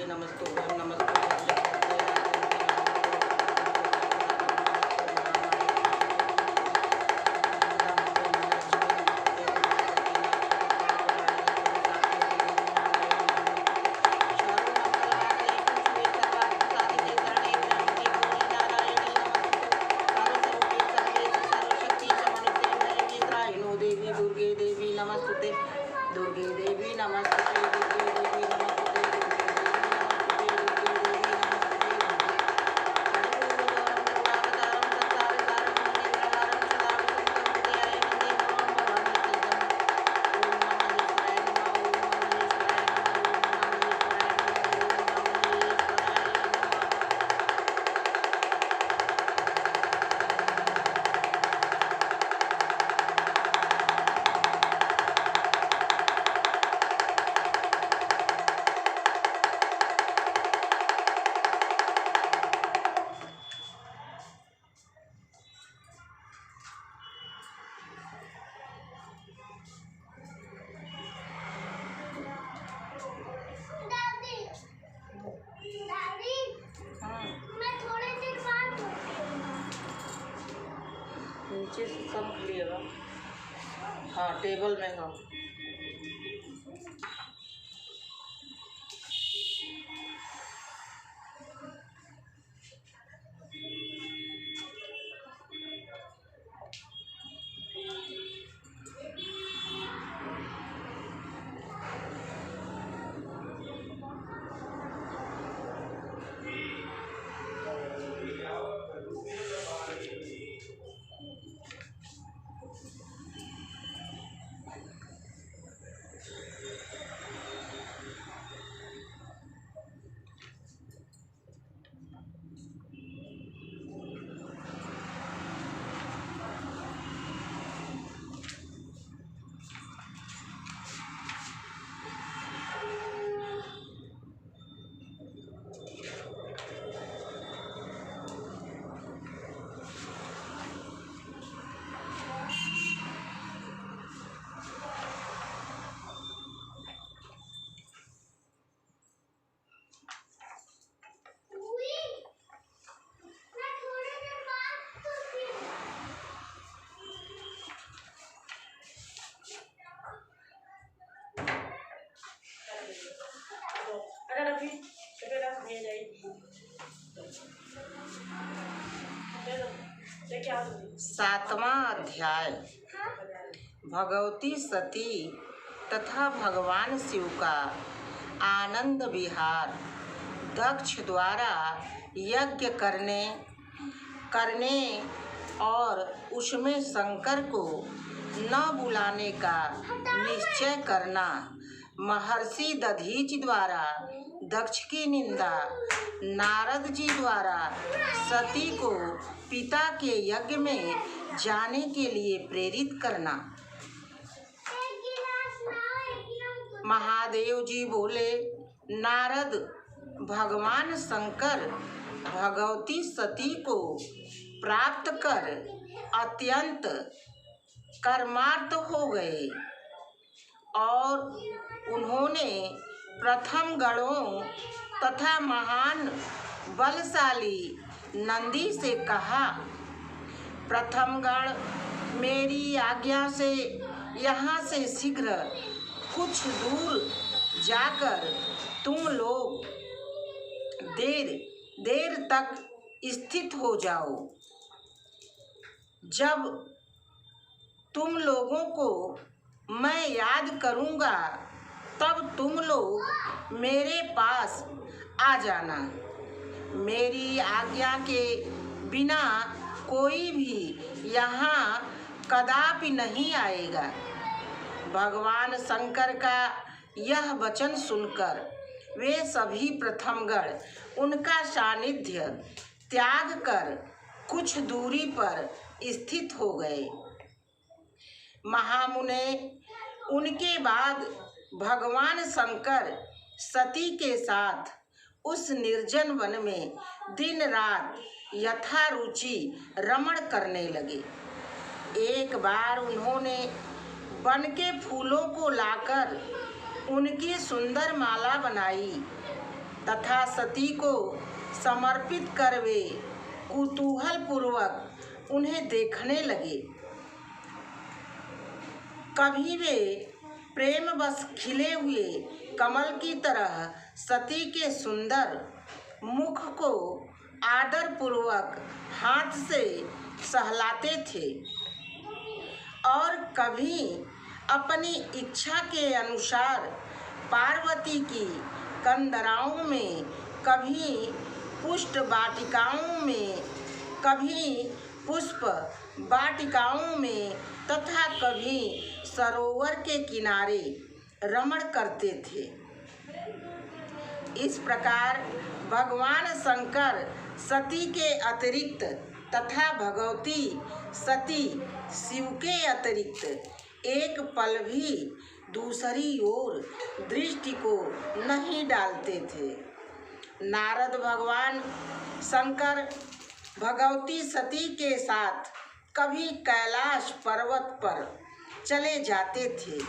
नमस्तुभ्यं नमस्तुभ्यं दुर्गे देवी नमस्तुते दुर्गे देवी नमस्तुते दुर्गे देवी नमस्तुते नीचे से समझ लिएगा। हाँ टेबल में हो। सातवां अध्याय भगवती सती तथा भगवान शिव का आनंद विहार। दक्ष द्वारा यज्ञ करने और उसमें शंकर को न बुलाने का निश्चय करना। महर्षि दधीचि द्वारा दक्ष की निंदा। नारद जी द्वारा सती को पिता के यज्ञ में जाने के लिए प्रेरित करना। महादेव जी बोले, नारद, भगवान शंकर भगवती सती को प्राप्त कर अत्यंत कर्मार्थ हो गए और उन्होंने प्रथम गणों तथा महान बलशाली नंदी से कहा, प्रथम गण, मेरी आज्ञा से यहाँ से शीघ्र कुछ दूर जाकर तुम लोग देर तक स्थित हो जाओ। जब तुम लोगों को मैं याद करूँगा तब तुम लोग मेरे पास आ जाना। मेरी आज्ञा के बिना कोई भी यहाँ कदापि नहीं आएगा। भगवान शंकर का यह वचन सुनकर वे सभी प्रथमगण उनका सानिध्य त्याग कर कुछ दूरी पर स्थित हो गए। महामुने, उनके बाद भगवान शंकर सती के साथ उस निर्जन वन में दिन रात यथारुचि रमण करने लगे। एक बार उन्होंने वन के फूलों को लाकर उनकी सुंदर माला बनाई तथा सती को समर्पित कर वे कुतूहल पूर्वक उन्हें देखने लगे। कभी वे प्रेम बस खिले हुए कमल की तरह सती के सुंदर मुख को आदर पूर्वक हाथ से सहलाते थे और कभी अपनी इच्छा के अनुसार पार्वती की कंदराओं में, कभी पुष्प वाटिकाओं में, कभी पुष्प वाटिकाओं में तथा कभी सरोवर के किनारे रमण करते थे। इस प्रकार भगवान शंकर सती के अतिरिक्त तथा भगवती सती शिव के अतिरिक्त एक पल भी दूसरी ओर दृष्टि को नहीं डालते थे। नारद भगवान शंकर भगवती सती के साथ कभी कैलाश पर्वत पर चले जाते थे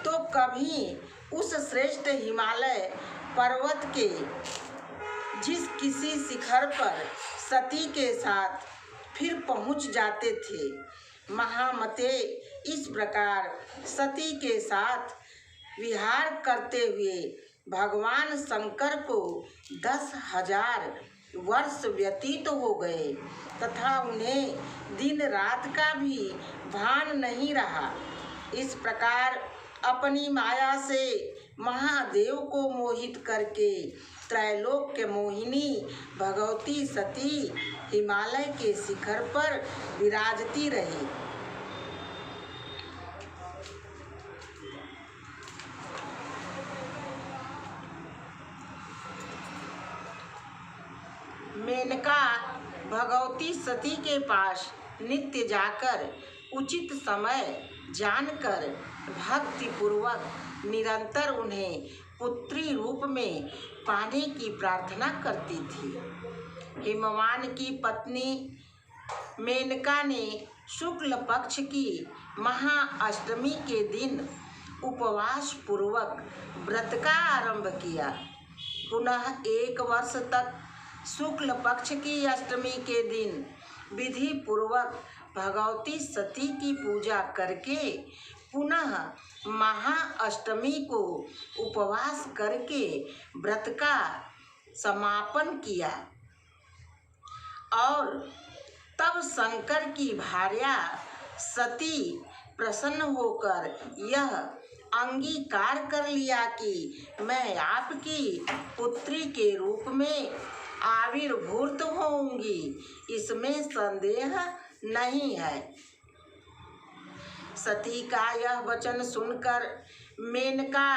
तो कभी उस श्रेष्ठ हिमालय पर्वत के जिस किसी शिखर पर सती के साथ फिर पहुंच जाते थे। महामते इस प्रकार सती के साथ विहार करते हुए भगवान शंकर को 10,000 वर्ष व्यतीत हो गए तथा उन्हें दिन रात का भी भान नहीं रहा। इस प्रकार अपनी माया से महादेव को मोहित करके त्रैलोक्य मोहिनी भगवती सती हिमालय के शिखर पर विराजती रही। मेनका भगवती सती के पास नित्य जाकर उचित समय जानकर भक्ति पूर्वक निरंतर उन्हें पुत्री रूप में पाने की प्रार्थना करती थी। हिमवान की पत्नी मेनका ने शुक्ल पक्ष की महाअष्टमी के दिन उपवास पूर्वक व्रत का आरंभ किया। पुनः 1 वर्ष तक शुक्ल पक्ष की अष्टमी के दिन विधि पूर्वक भगवती सती की पूजा करके पुनः महाअष्टमी को उपवास करके व्रत का समापन किया और तब शंकर की भार्या सती प्रसन्न होकर यह अंगीकार कर लिया कि मैं आपकी पुत्री के रूप में आविर्भूत होंगी, इसमें संदेह नहीं है। सती का यह वचन सुनकर मेनका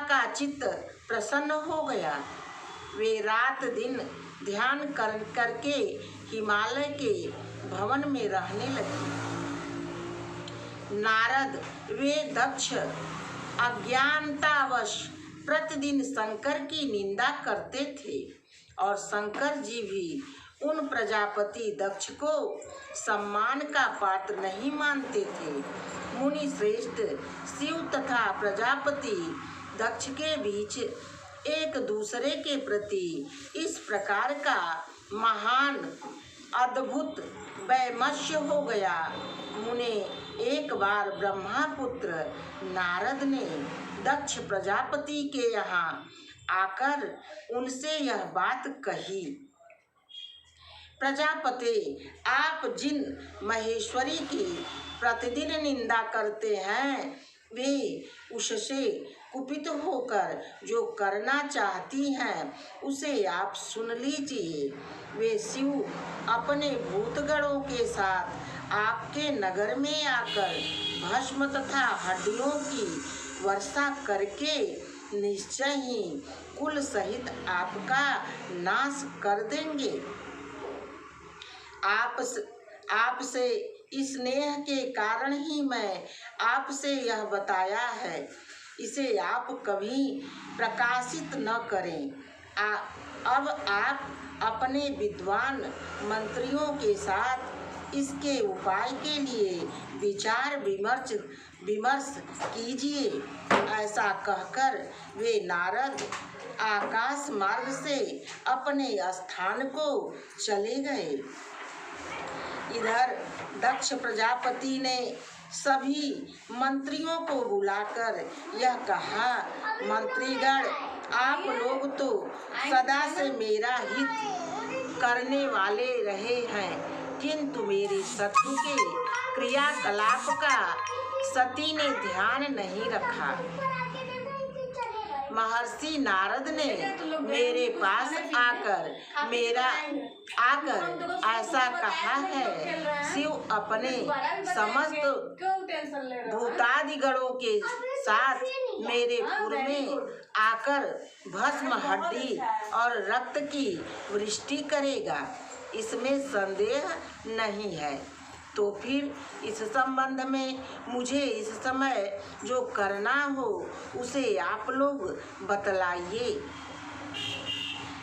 का चित्त प्रसन्न हो गया। वे रात दिन ध्यान करके हिमालय के भवन में रहने लगी। नारद वे दक्ष अज्ञानतावश प्रतिदिन शंकर की निंदा करते थे और शंकर जी भी उन प्रजापति दक्ष को सम्मान का पात्र नहीं मानते थे। मुनि श्रेष्ठ शिव तथा प्रजापति दक्ष के बीच एक दूसरे के प्रति इस प्रकार का महान अद्भुत वैमनस्य हो गया। मुने एक बार ब्रह्मापुत्र नारद ने दक्ष प्रजापति के यहाँ आकर उनसे यह बात कही। प्रजापति, आप जिन महेश्वरी की प्रतिदिन निंदा करते हैं वे उससे कुपित होकर जो करना चाहती हैं उसे आप सुन लीजिए। वे शिव अपने भूतगणों के साथ आपके नगर में आकर भस्म तथा हड्डियों की वर्षा करके निश्चय ही कुल सहित आपका नाश कर देंगे। आपसे स्नेह के कारण ही मैं आपसे यह बताया है, इसे आप कभी प्रकाशित न करें। अब आप अपने विद्वान मंत्रियों के साथ इसके उपाय के लिए विचार विमर्श विमर्श कीजिए। ऐसा कहकर वे नारद आकाश मार्ग से अपने स्थान को चले गए। इधर दक्ष प्रजापति ने सभी मंत्रियों को बुलाकर यह कहा, मंत्रीगण, आप लोग तो सदा से मेरा हित करने वाले रहे हैं, किंतु मेरे शत्रु के क्रियाकलाप का सती ने ध्यान नहीं रखा। महर्षि नारद ने मेरे पास आकर ऐसा कहा है, शिव अपने समस्त भूतादिगणों के साथ मेरे पुर में आकर भस्म, हड्डी और रक्त की वृष्टि करेगा, इसमें संदेह नहीं है। तो फिर इस संबंध में मुझे इस समय जो करना हो उसे आप लोग बतलाइए।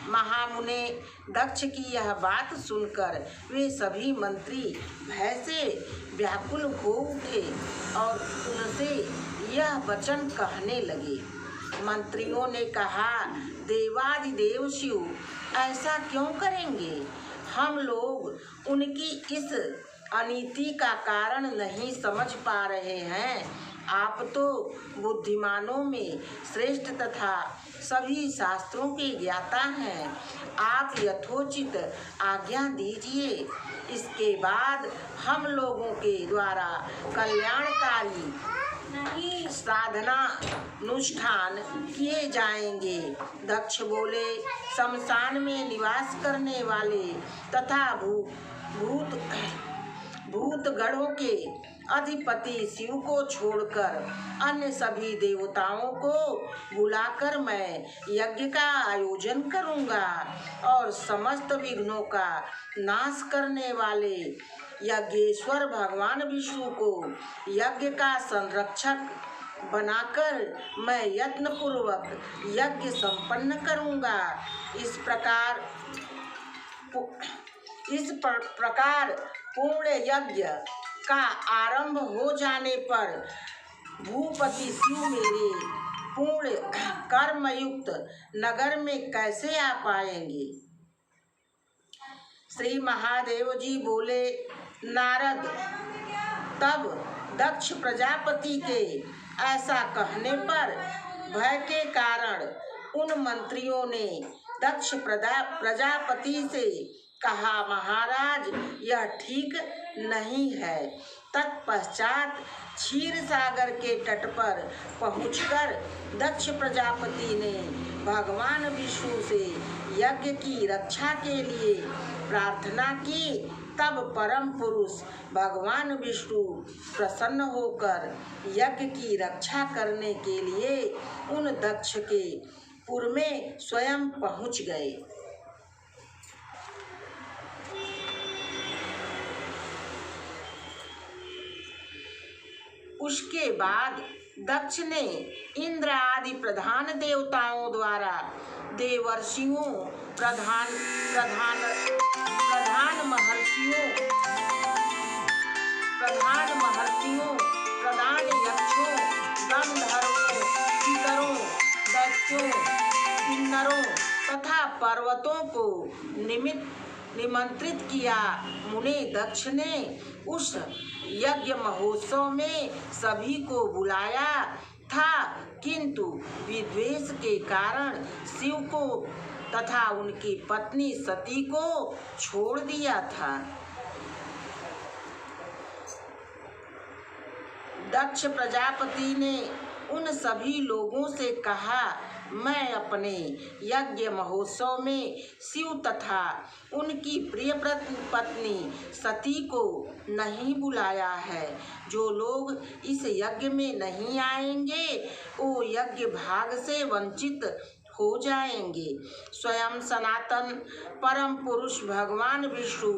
महामुने दक्ष की यह बात सुनकर वे सभी मंत्री भय से व्याकुल हो उठे और उनसे यह वचन कहने लगे। मंत्रियों ने कहा, देवादिदेव शिव ऐसा क्यों करेंगे? हम लोग उनकी इस अनीति का कारण नहीं समझ पा रहे हैं। आप तो बुद्धिमानों में श्रेष्ठ तथा सभी शास्त्रों के ज्ञाता हैं। आप यथोचित आज्ञा दीजिए, इसके बाद हम लोगों के द्वारा कल्याणकारी साधना अनुष्ठान किए जाएंगे। दक्ष बोले, शमशान में निवास करने वाले तथा भूत गणों के अधिपति शिव को छोड़कर अन्य सभी देवताओं को बुलाकर मैं यज्ञ का आयोजन करूंगा और समस्त विघ्नों का नाश करने वाले यज्ञेश्वर भगवान विष्णु को यज्ञ का संरक्षक बनाकर मैं यत्न पूर्वक यज्ञ संपन्न करूंगा। इस प्रकार पूर्ण यज्ञ का आरंभ हो जाने पर भूपति शिव मेरे पूर्ण कर्मयुक्त नगर में कैसे आ पाएंगे? श्री महादेव जी बोले, नारद, तब दक्ष प्रजापति के ऐसा कहने पर भय के कारण उन मंत्रियों ने दक्ष प्रजापति से कहा, महाराज, यह ठीक नहीं है। तत्पश्चात क्षीर सागर के तट पर पहुंचकर दक्ष प्रजापति ने भगवान विष्णु से यज्ञ की रक्षा के लिए प्रार्थना की। तब परम पुरुष भगवान विष्णु प्रसन्न होकर यज्ञ की रक्षा करने के लिए उन दक्ष के पुर में स्वयं पहुंच गए। उसके बाद दक्ष ने इंद्र आदि प्रधान देवताओं द्वारा देवर्षियों, प्रधान महर्षियों, प्रधान यक्षों, गंधर्वों, पितरों, दैत्यों, किन्नरों तथा पर्वतों को निमंत्रित किया। मुनि दक्ष ने उस यज्ञ महोत्सव में सभी को बुलाया था, किंतु विद्वेष के कारण शिव को तथा उनकी पत्नी सती को छोड़ दिया था। दक्ष प्रजापति ने उन सभी लोगों से कहा, मैं अपने यज्ञ महोत्सव में शिव तथा उनकी प्रिय पत्नी सती को नहीं बुलाया है। जो लोग इस यज्ञ में नहीं आएंगे वो यज्ञ भाग से वंचित हो जाएंगे। स्वयं सनातन परम पुरुष भगवान विष्णु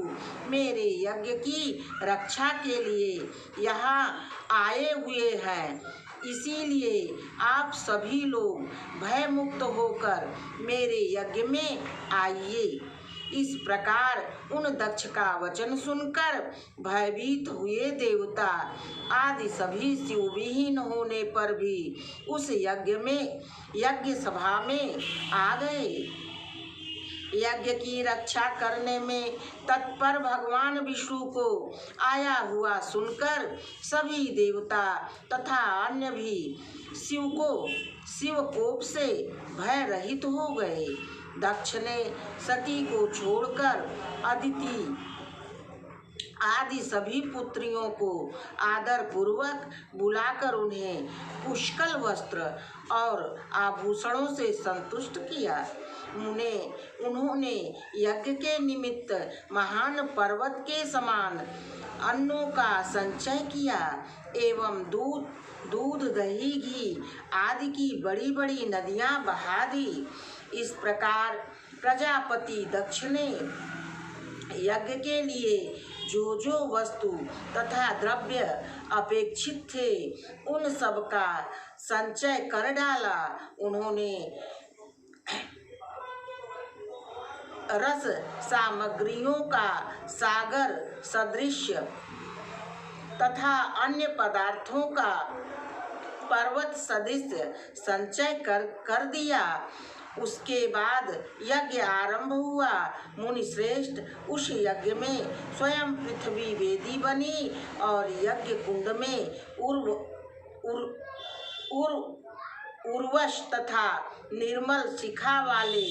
मेरे यज्ञ की रक्षा के लिए यहाँ आए हुए हैं, इसीलिए आप सभी लोग भय मुक्त होकर मेरे यज्ञ में आइए। इस प्रकार उन दक्ष का वचन सुनकर भयभीत हुए देवता आदि सभी शिव विहीन होने पर भी उस यज्ञ सभा में आ गए। यज्ञ की रक्षा करने में तत्पर भगवान विष्णु को आया हुआ सुनकर सभी देवता तथा अन्य भी शिव कोप से भय रहित हो गए। दक्ष ने सती को छोड़कर अदिति आदि सभी पुत्रियों को आदर पूर्वक बुलाकर उन्हें पुष्कल वस्त्र और आभूषणों से संतुष्ट किया। उन्होंने यज्ञ के निमित्त महान पर्वत के समान अन्नों का संचय किया एवं दूध दही घी आदि की बड़ी बड़ी नदियां बहा दी। इस प्रकार प्रजापति दक्ष ने यज्ञ के लिए जो वस्तु तथा द्रव्य अपेक्षित थे उन सब का संचय कर डाला। उन्होंने रस सामग्रियों का सागर सदृश तथा अन्य पदार्थों का पर्वत सदृश संचय कर दिया। उसके बाद यज्ञ आरंभ हुआ। मुनि श्रेष्ठ उस यज्ञ में स्वयं पृथ्वी वेदी बनी और यज्ञ कुंड में उर्वश तथा निर्मल शिखा वाले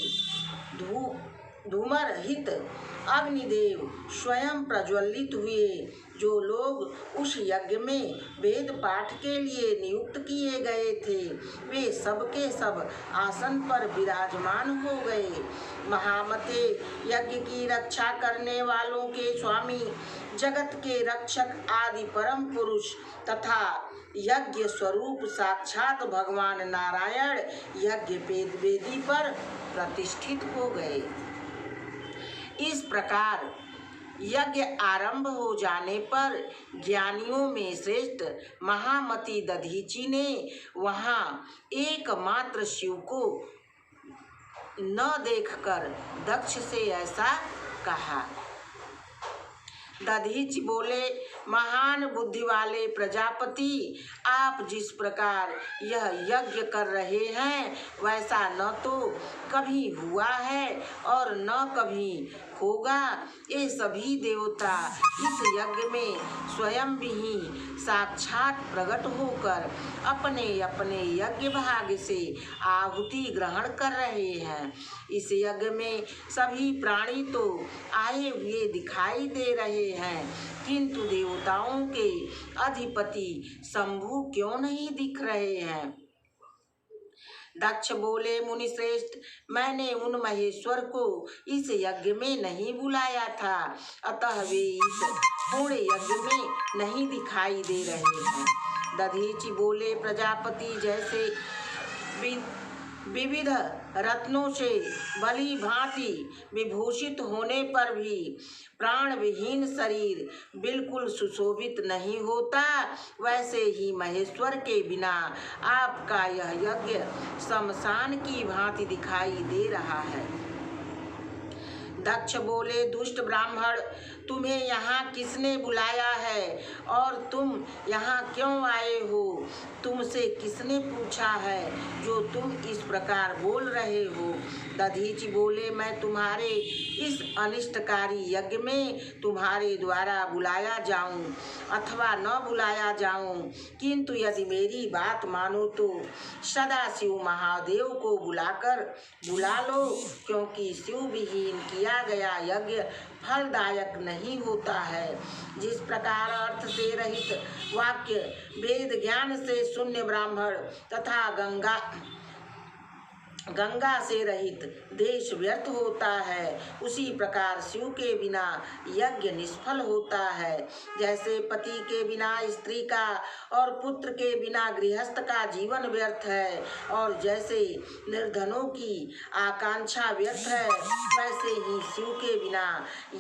धूमरहित अग्निदेव स्वयं प्रज्वलित हुए। जो लोग उस यज्ञ में वेद पाठ के लिए नियुक्त किए गए थे वे सब के सब आसन पर विराजमान हो गए। महामते, यज्ञ की रक्षा करने वालों के स्वामी, जगत के रक्षक आदि परम पुरुष तथा यज्ञ स्वरूप साक्षात भगवान नारायण यज्ञ वेदी पर प्रतिष्ठित हो गए। इस प्रकार यज्ञ आरंभ हो जाने पर ज्ञानियों में श्रेष्ठ महामती दधीचि ने वहां एकमात्र शिव को न देखकर दक्ष से ऐसा कहा। दधीचि बोले, महान बुद्धि वाले प्रजापति, आप जिस प्रकार यह यज्ञ कर रहे हैं वैसा न तो कभी हुआ है और न कभी होगा। ये सभी देवता इस यज्ञ में स्वयं भी साक्षात प्रकट होकर अपने अपने यज्ञ भाग से आहुति ग्रहण कर रहे हैं। इस यज्ञ में सभी प्राणी तो आए हुए दिखाई दे रहे हैं, किंतु देवताओं के अधिपति शंभु क्यों नहीं दिख रहे हैं। दक्ष बोले, मुनि श्रेष्ठ, मैंने उन महेश्वर को इस यज्ञ में नहीं बुलाया था, अतः वे इस पूर्ण यज्ञ में नहीं दिखाई दे रहे हैं। दधीचि बोले, प्रजापति जैसे विविध रत्नों से भली भांति विभूषित होने पर भी प्राण विहीन शरीर बिल्कुल सुशोभित नहीं होता, वैसे ही महेश्वर के बिना आपका यह यज्ञ शमशान की भांति दिखाई दे रहा है। दक्ष बोले, दुष्ट ब्राह्मण, तुम्हें यहाँ किसने बुलाया है और तुम यहाँ क्यों आए हो? तुमसे किसने पूछा है जो तुम इस प्रकार बोल रहे हो? दधीचि बोले, मैं तुम्हारे इस अनिष्टकारी यज्ञ में तुम्हारे द्वारा बुलाया जाऊं अथवा न बुलाया जाऊं, किंतु यदि मेरी बात मानो तो सदा शिव महादेव को बुला लो, क्योंकि शिव विहीन किया गया यज्ञ फलदायक नहीं होता है। जिस प्रकार अर्थ से रहित वाक्य, वेद ज्ञान से शून्य ब्राह्मण तथा गंगा से रहित देश व्यर्थ होता है, उसी प्रकार शिव के बिना यज्ञ निष्फल होता है। जैसे पति के बिना स्त्री का और पुत्र के बिना गृहस्थ का जीवन व्यर्थ है, और जैसे निर्धनों की आकांक्षा व्यर्थ है, वैसे ही शिव के बिना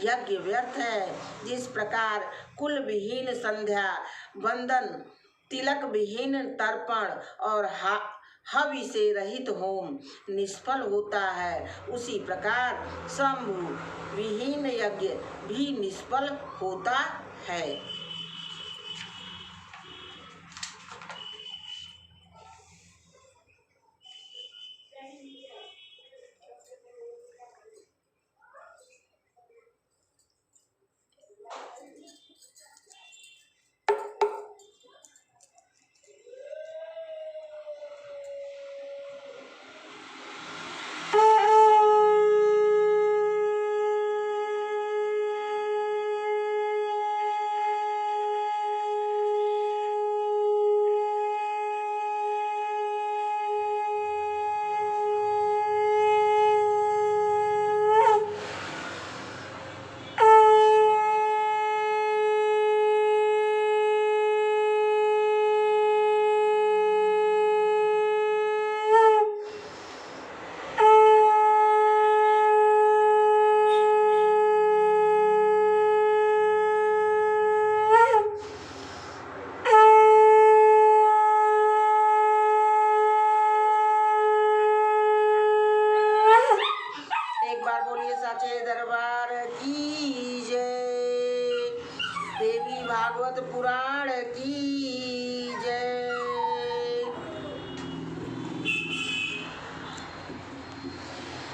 यज्ञ व्यर्थ है। जिस प्रकार कुल विहीन संध्या वंदन, तिलक विहीन तर्पण और हवि से रहित होम निष्फल होता है, उसी प्रकार शंभु विहीन यज्ञ भी निष्फल होता है। एक बार बोलिए साचे दरबार की जय। देवी भागवत पुराण की